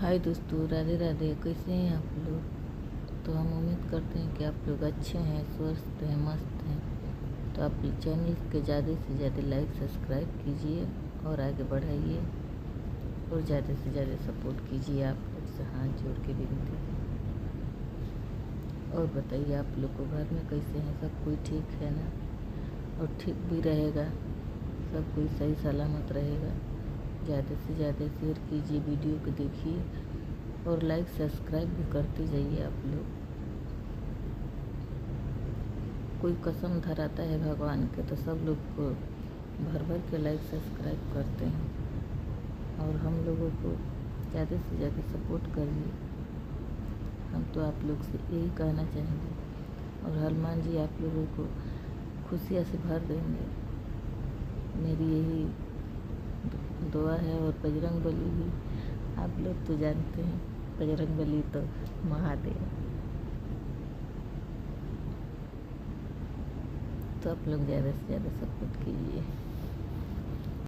हाय दोस्तों, राधे राधे। कैसे हैं आप लोग? तो हम उम्मीद करते हैं कि आप लोग अच्छे हैं, स्वस्थ हैं, मस्त हैं। तो आप चैनल के ज़्यादा से ज़्यादा लाइक सब्सक्राइब कीजिए और आगे बढ़ाइए और ज़्यादा से ज़्यादा सपोर्ट कीजिए। आप लोग से हाथ जोड़ के विनती है। और बताइए आप लोग को घर में कैसे हैं? सब कोई ठीक है ना? और ठीक भी रहेगा, सब कोई सही सलामत रहेगा। ज़्यादा से ज़्यादा शेयर कीजिए, वीडियो को देखिए और लाइक सब्सक्राइब भी करते जाइए आप लोग। कोई कसम धराता है भगवान के तो सब लोग को भर भर के लाइक सब्सक्राइब करते हैं और हम लोगों को ज़्यादा से ज़्यादा सपोर्ट करिए। हम तो आप लोग से यही कहना चाहेंगे और हनुमान जी आप लोगों को खुशियाँ से भर देंगे, मेरी यही दुआ है। और बजरंग बली भी आप लोग तो जानते हैं, बजरंग बली तो महादेव। तो आप लोग ज़्यादा से ज़्यादा सपोर्ट कीजिए।